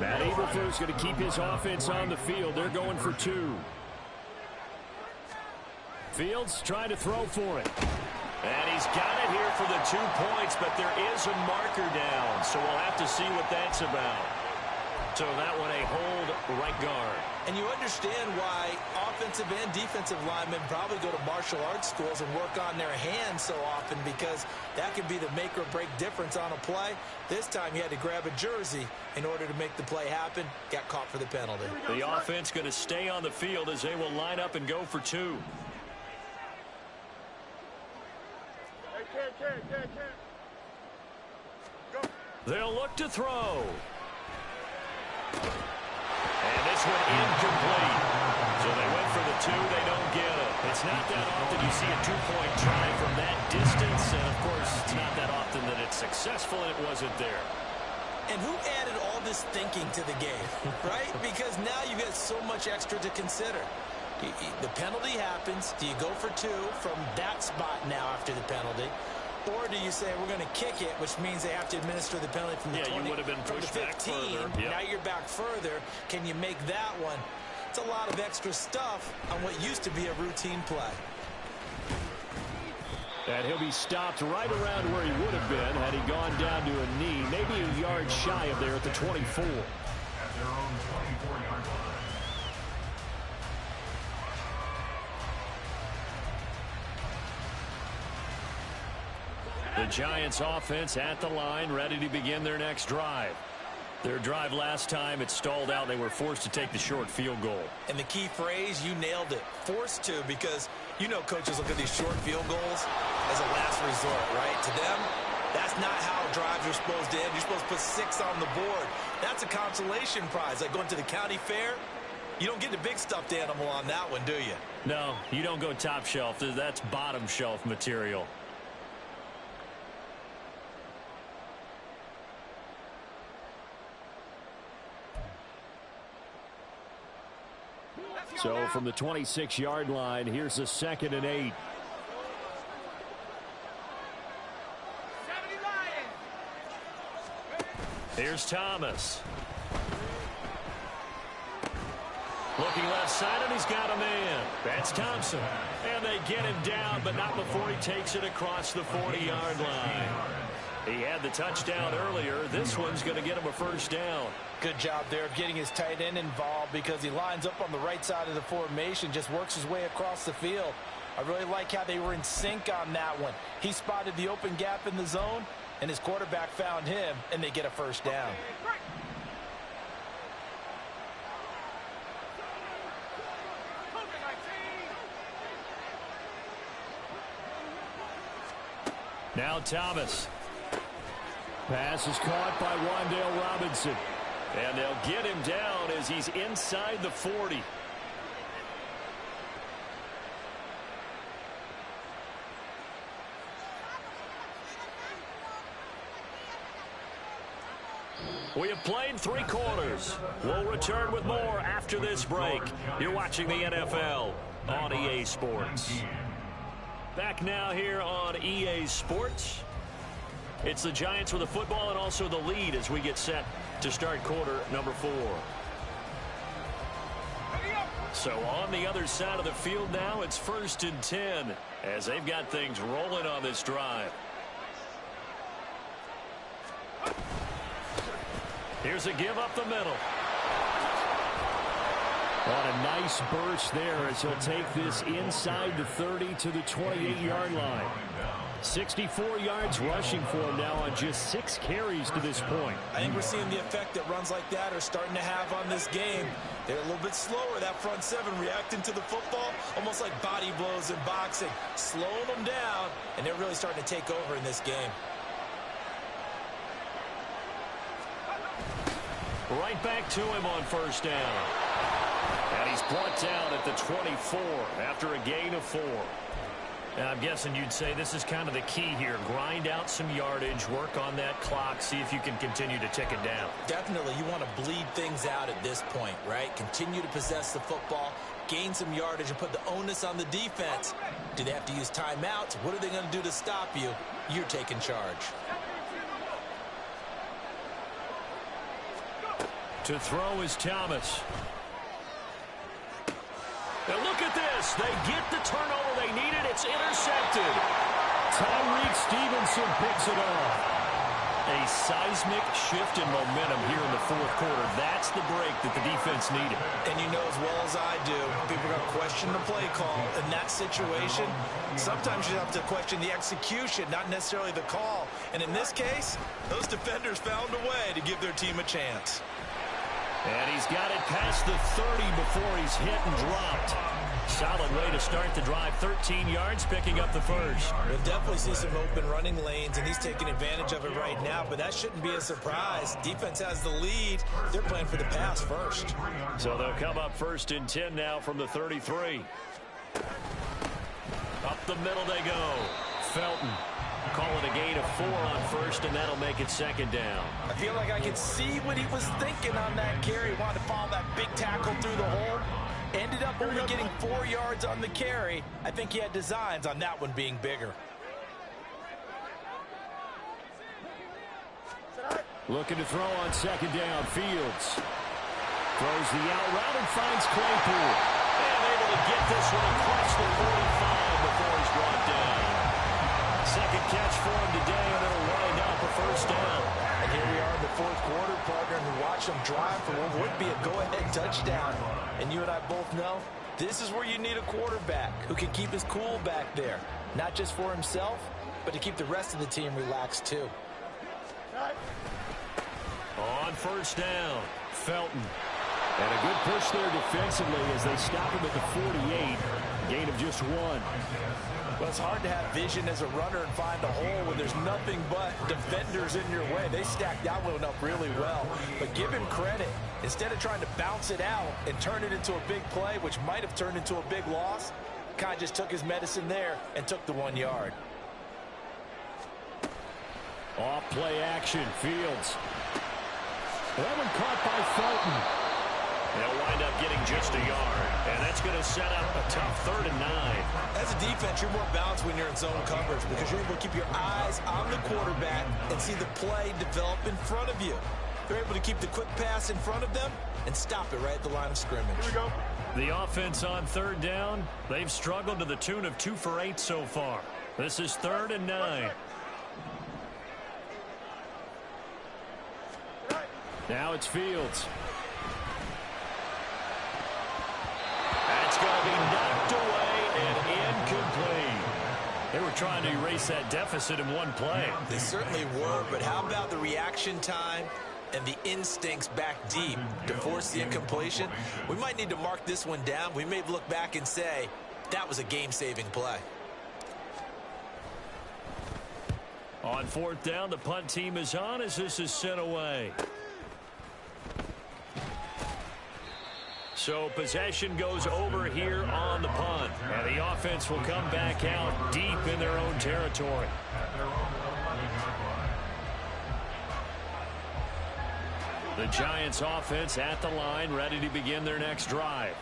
Matt Eberflus going to keep his offense on the field. They're going for 2. Fields trying to throw for it. And he's got it here for the 2 points, but there is a marker down, so we'll have to see what that's about. So that one a hold right guard. And you understand why offensive and defensive linemen probably go to martial arts schools and work on their hands so often, because that can be the make or break difference on a play. This time he had to grab a jersey in order to make the play happen. Got caught for the penalty. The offense going to stay on the field as they will line up and go for 2. They'll look to throw. And this one incomplete. So they went for the 2. They don't get it. It's not that often you see a 2-point try from that distance. And, of course, it's not that often that it's successful, and it wasn't there. And who added all this thinking to the game, right? Because now you get so much extra to consider. The penalty happens. Do you go for 2 from that spot now after the penalty? Or do you say, we're going to kick it, which means they have to administer the penalty from the 20, you would have been pushed from the 15. back further. Yep. Now you're back further. Can you make that one? It's a lot of extra stuff on what used to be a routine play. And he'll be stopped right around where he would have been had he gone down to a knee, maybe a yard shy of there at the 24. At their own 24-yard line. The Giants offense at the line, ready to begin their next drive. Their drive last time, it stalled out. They were forced to take the short field goal. And the key phrase, you nailed it, forced to, because you know coaches look at these short field goals as a last resort, right? To them, that's not how drives are supposed to end. You're supposed to put 6 on the board. That's a consolation prize, like going to the county fair. You don't get the big stuffed animal on that one, do you? No, you don't go top shelf. That's bottom shelf material. So from the 26-yard line, here's a 2nd and 8. Here's Thomas. Looking left side, and he's got a man. That's Thompson. And they get him down, but not before he takes it across the 40-yard line. He had the touchdown earlier. This one's going to get him a first down. Good job there of getting his tight end involved, because he lines up on the right side of the formation, just works his way across the field. I really like how they were in sync on that one. He spotted the open gap in the zone, and his quarterback found him, and they get a first down. Now Thomas. Pass is caught by Wan'Dale Robinson. And they'll get him down as he's inside the 40. We have played 3 quarters. We'll return with more after this break. You're watching the NFL on EA Sports. Back now here on EA Sports. It's the Giants with the football and also the lead as we get set to start quarter number 4. So on the other side of the field now, it's 1st and 10 as they've got things rolling on this drive. Here's a give up the middle. On a nice burst there as he'll take this inside the 30 to the 28-yard line. 64 yards rushing for him now on just 6 carries to this point. I think we're seeing the effect that runs like that are starting to have on this game. They're a little bit slower, that front seven, reacting to the football, almost like body blows in boxing, slowing them down, and they're really starting to take over in this game. Right back to him on 1st down. And he's brought down at the 24 after a gain of 4. And I'm guessing you'd say this is kind of the key here. Grind out some yardage, work on that clock, see if you can continue to tick it down. Definitely, you want to bleed things out at this point, right? Continue to possess the football, gain some yardage, and put the onus on the defense. Do they have to use timeouts? What are they going to do to stop you? You're taking charge. To throw is Thomas. Now look at this. They get the turnover they needed. It's intercepted. Tyreek Stevenson picks it off. A seismic shift in momentum here in the 4th quarter. That's the break that the defense needed. And you know as well as I do, people are going to question the play call. In that situation, sometimes you have to question the execution, not necessarily the call. And in this case, those defenders found a way to give their team a chance. And he's got it past the 30 before he's hit and dropped. Solid way to start the drive. 13 yards, picking up the first. We'll definitely see some open running lanes, and he's taking advantage of it right now, but that shouldn't be a surprise. Defense has the lead. They're playing for the pass first. So they'll come up 1st and 10 now from the 33. Up the middle they go. Felton. Call it a gain of 4 on 1st, and that'll make it 2nd down. I feel like I could see what he was thinking on that carry. He wanted to follow that big tackle through the hole. Ended up only getting 4 yards on the carry. I think he had designs on that one being bigger. Looking to throw on 2nd down. Fields throws the out route and finds Claypool. And able to get this one across the 45 before he's brought down. 2nd catch for him today, and it'll wind up a 1st down. And here we are in the 4th quarter, partner, and we watch them drive for what would be a go-ahead touchdown. And you and I both know this is where you need a quarterback who can keep his cool back there. Not just for himself, but to keep the rest of the team relaxed too. On 1st down, Felton. And a good push there defensively as they stop him at the 48. Gain of just 1. Well, it's hard to have vision as a runner and find a hole when there's nothing but defenders in your way. They stacked that one up really well. But give him credit. Instead of trying to bounce it out and turn it into a big play, which might have turned into a big loss, kind of just took his medicine there and took the 1 yard. Off play action. Fields. That one caught by Felton. They'll wind up getting just a yard, and that's going to set up a tough 3rd and 9. As a defense, you're more balanced when you're in zone coverage because you're able to keep your eyes on the quarterback and see the play develop in front of you. They're able to keep the quick pass in front of them and stop it right at the line of scrimmage. Here we go. The offense on 3rd down, they've struggled to the tune of 2 for 8 so far. This is 3rd and 9. Now it's Fields. That's going to be knocked away and incomplete. They were trying to erase that deficit in one play. They certainly were, but how about the reaction time and the instincts back deep to force the incompletion? We might need to mark this one down. We may look back and say, that was a game-saving play. On 4th down, the punt team is on as this is sent away. So possession goes over here on the punt. And the offense will come back out deep in their own territory. The Giants offense at the line, ready to begin their next drive.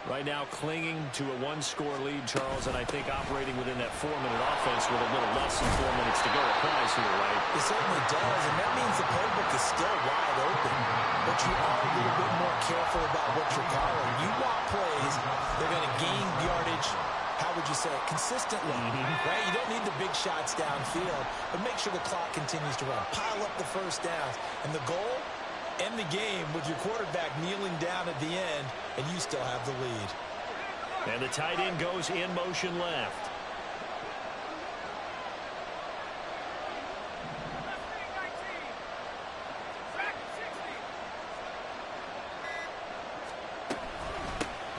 Right now clinging to a one-score lead, Charles, and I think operating within that 4-minute offense with a little less than 4 minutes to go applies here, right? It certainly does, and that means the playbook is still wide open. But you are a little bit more careful about what you're calling. You want plays that are going to gain yardage, how would you say it, consistently, right? You don't need the big shots downfield, but make sure the clock continues to run. Pile up the first downs. And the goal, end the game with your quarterback kneeling down at the end, and you still have the lead. And the tight end goes in motion left.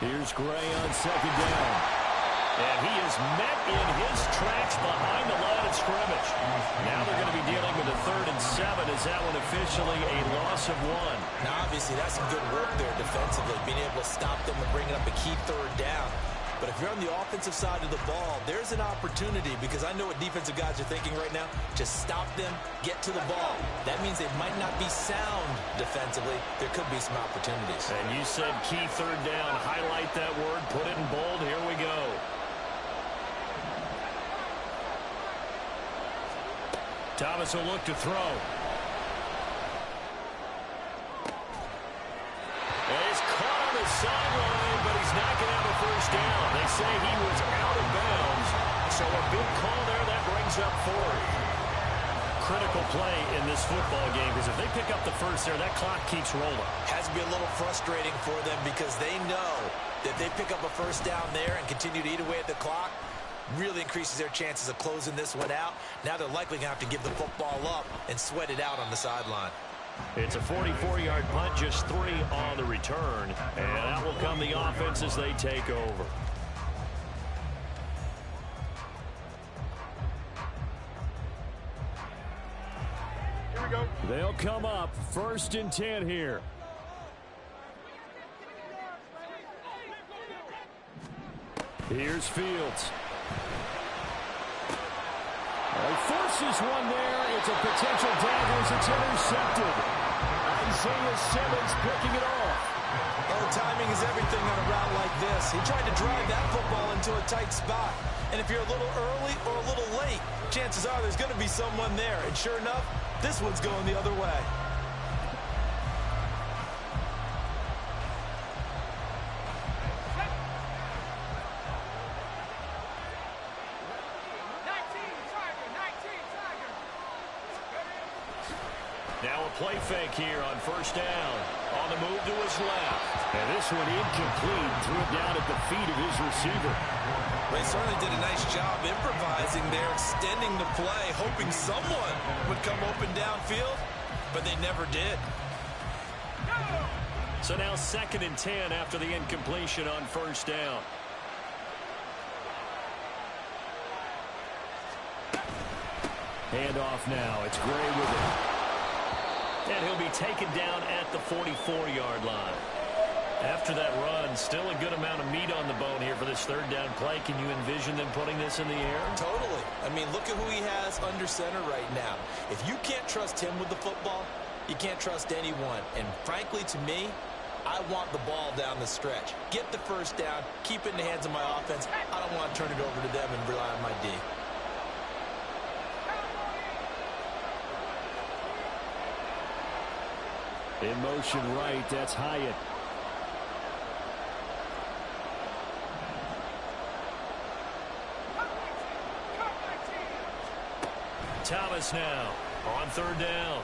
Here's Gray on second down. And he is met in his tracks behind the line of scrimmage. Now they're going to be dealing with a 3rd and 7. Is that one officially a loss of 1? Now, obviously, that's some good work there defensively, being able to stop them and bringing up a key 3rd down. But if you're on the offensive side of the ball, there's an opportunity, because I know what defensive guys are thinking right now. Just stop them, get to the ball. That means they might not be sound defensively. There could be some opportunities. And you said key 3rd down. Highlight that word. Put it in bold. Here we go. Thomas will look to throw. And he's caught on the sideline, but he's not going to have a first down. They say he was out of bounds, so a big call there. That brings up 4th. Critical play in this football game, because if they pick up the first there, that clock keeps rolling. Has to be a little frustrating for them, because they know that they pick up a first down there and continue to eat away at the clock, really increases their chances of closing this one out. Now they're likely going to have to give the football up and sweat it out on the sideline. It's a 44-yard punt, just 3 on the return. And out will come the offense as they take over. Here we go. They'll come up 1st and 10 here. Here's Fields. He forces one there. It's a potential dagger. It's intercepted. Isaiah Simmons picking it off. Oh, timing is everything on a route like this. He tried to drive that football into a tight spot. And if you're a little early or a little late, chances are there's going to be someone there. And sure enough, this one's going the other way. Now a play fake here on 1st down. On the move to his left. And this one incomplete. Threw it down at the feet of his receiver. They certainly did a nice job improvising there, extending the play, hoping someone would come open downfield, but they never did. So now 2nd and 10 after the incompletion on 1st down. Handoff now. It's Gray with it. And he'll be taken down at the 44-yard line. After that run, still a good amount of meat on the bone here for this 3rd down play. Can you envision them putting this in the air? Totally. I mean, look at who he has under center right now. If you can't trust him with the football, you can't trust anyone. And frankly, to me, I want the ball down the stretch. Get the first down, keep it in the hands of my offense. I don't want to turn it over to them and rely on my D. In motion right, that's Hyatt. Thomas now on 3rd down.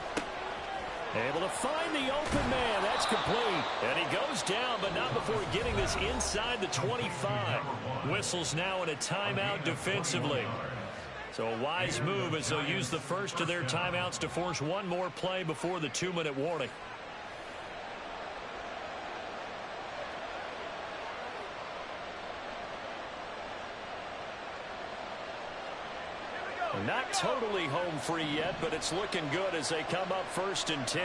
Able to find the open man. That's complete. And he goes down, but not before getting this inside the 25. Whistles now in a timeout defensively. So a wise move as they'll use the first of their timeouts to force one more play before the 2-minute warning. Not totally home free yet, but it's looking good as they come up 1st and 10.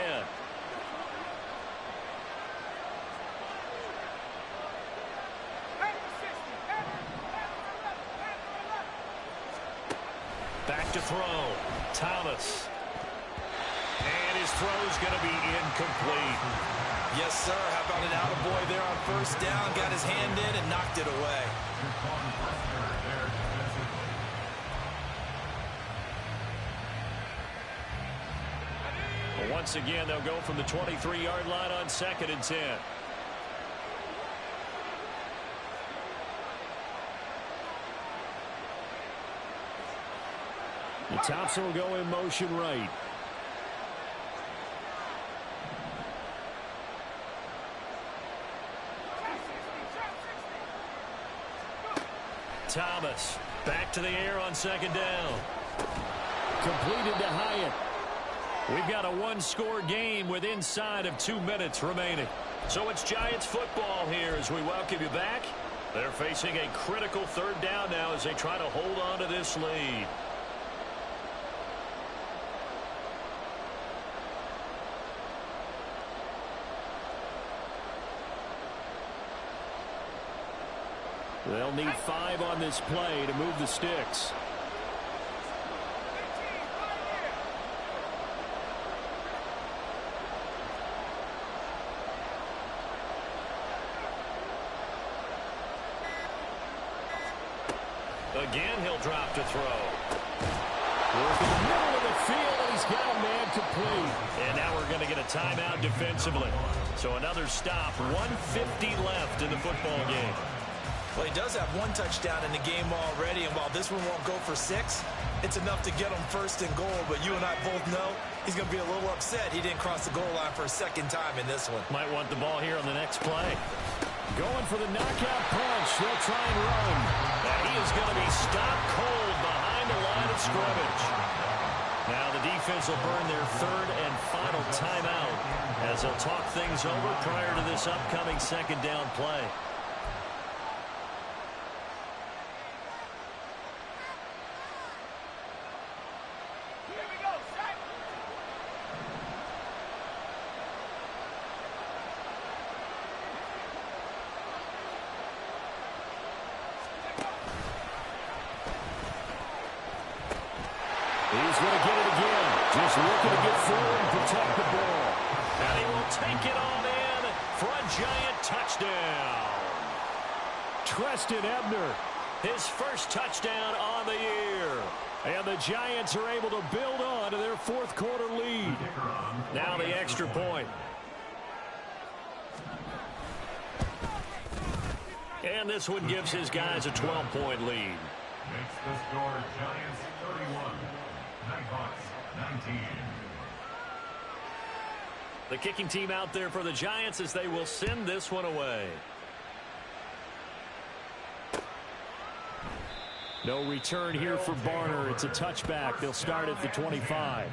Back to throw. Thomas. And his throw's going to be incomplete. Yes, sir. How about an attaboy there on first down? Got his hand in and knocked it away. Well, once again, they'll go from the 23-yard line on 2nd and 10. Thompson will go in motion right. Thomas back to the air on 2nd down. Completed to Hyatt. We've got a one-score game with inside of 2 minutes remaining. So it's Giants football here as we welcome you back. They're facing a critical 3rd down now as they try to hold on to this lead. They'll need 5 on this play to move the sticks. Again, he'll drop to throw. Work in the middle of the field, and he's got a man complete. And now we're going to get a timeout defensively. So another stop, 1:50 left in the football game. Well, he does have 1 touchdown in the game already, and while this one won't go for 6, it's enough to get him 1st and goal. But you and I both know he's going to be a little upset he didn't cross the goal line for a 2nd time in this one. Might want the ball here on the next play. Going for the knockout punch. They'll try and run. And he is going to be stopped cold behind the line of scrimmage. Now the defense will burn their 3rd and final timeout as they'll talk things over prior to this upcoming 2nd down play. He's going to get it again. Just looking to get forward and protect the ball. And he will take it on in for a Giant touchdown. Treston Ebner. His first touchdown on the year. And the Giants are able to build on to their 4th quarter lead. Now the extra point. And this one gives his guys a 12-point lead. Makes the score Giants 31, Nighthawks 19. The kicking team out there for the Giants as they will send this one away. No return here for Barner. It's a touchback. They'll start at the 25.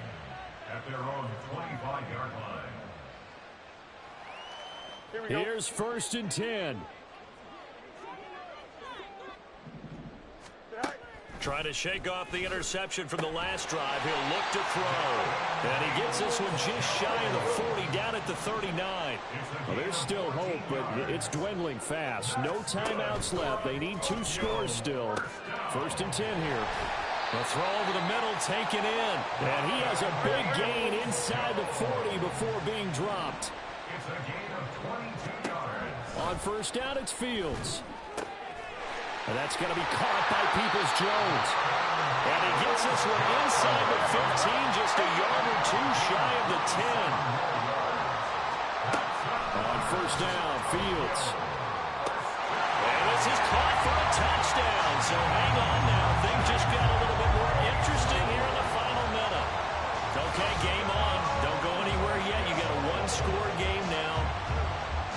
At their own 25-yard line. Here's 1st and 10. Trying to shake off the interception from the last drive. He'll look to throw. And he gets this one just shy of the 40, down at the 39. Well, there's still hope, but it's dwindling fast. No timeouts left. They need 2 scores still. 1st and 10 here. The throw over the middle, taken in. And he has a big gain inside the 40 before being dropped. It's a gain of 22 yards. On 1st down, it's Fields. And that's going to be caught by Peoples-Jones. And he gets this one inside the 15, just a yard or 2 shy of the 10. On 1st down, Fields. And this is caught for a touchdown. So hang on now. Things just got a little bit more interesting here in the final minute. Okay, game on. Don't go anywhere yet. You got a 1-score game now.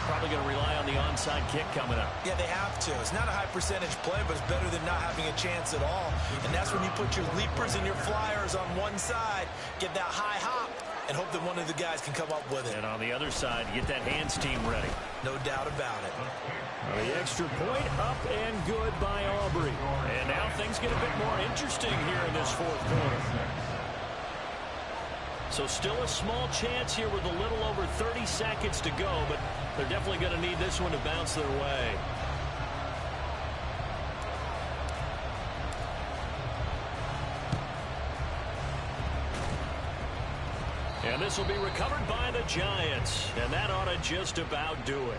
Probably going to rely on the onside kick coming up. Yeah, they have to. It's not a high percentage play, but it's better than not having a chance at all. And that's when you put your leapers and your flyers on one side, get that high hop, and hope that one of the guys can come up with it. And on the other side, get that hands team ready. No doubt about it. The extra point up and good by Aubrey. And now things get a bit more interesting here in this 4th quarter. So still a small chance here with a little over 30 seconds to go, but they're definitely going to need this one to bounce their way. And this will be recovered by the Giants. And that ought to just about do it.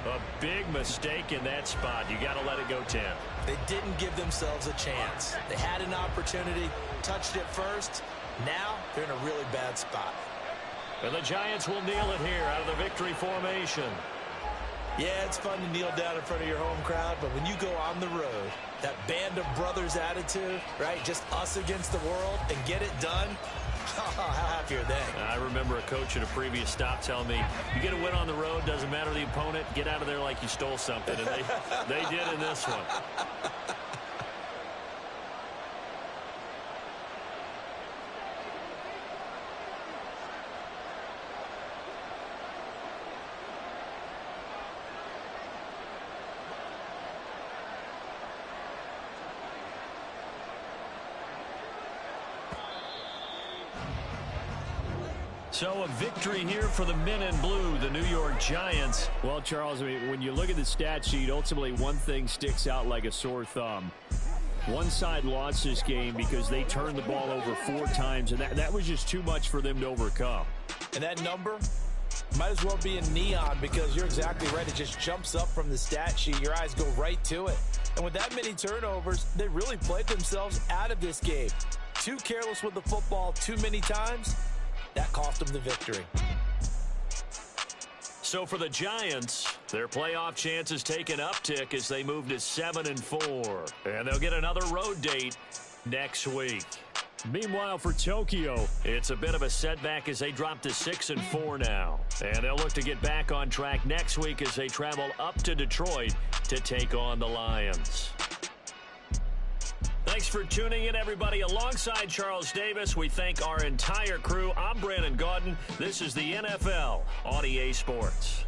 A big mistake in that spot. You got to let it go 10. They didn't give themselves a chance. They had an opportunity, touched it first. Now they're in a really bad spot. And the Giants will kneel it here out of the victory formation. Yeah, it's fun to kneel down in front of your home crowd, but when you go on the road, that band of brothers attitude, right, just us against the world, and get it done, how happy are they? I remember a coach at a previous stop telling me, you get a win on the road, doesn't matter the opponent, get out of there like you stole something. And they did in this one. So a victory here for the men in blue, the New York Giants. Well, Charles, I mean, when you look at the stat sheet, ultimately one thing sticks out like a sore thumb. One side lost this game because they turned the ball over 4 times, and that was just too much for them to overcome. And that number might as well be in neon because you're exactly right. It just jumps up from the stat sheet. Your eyes go right to it. And with that many turnovers, they really played themselves out of this game. Too careless with the football too many times. That cost them the victory. So for the Giants, their playoff chances take an uptick as they move to 7-4. And they'll get another road date next week. Meanwhile, for Tokyo, it's a bit of a setback as they drop to 6-4 now. And they'll look to get back on track next week as they travel up to Detroit to take on the Lions. Thanks for tuning in, everybody. Alongside Charles Davis, we thank our entire crew. I'm Brandon Gaudin. This is the NFL on EA Sports.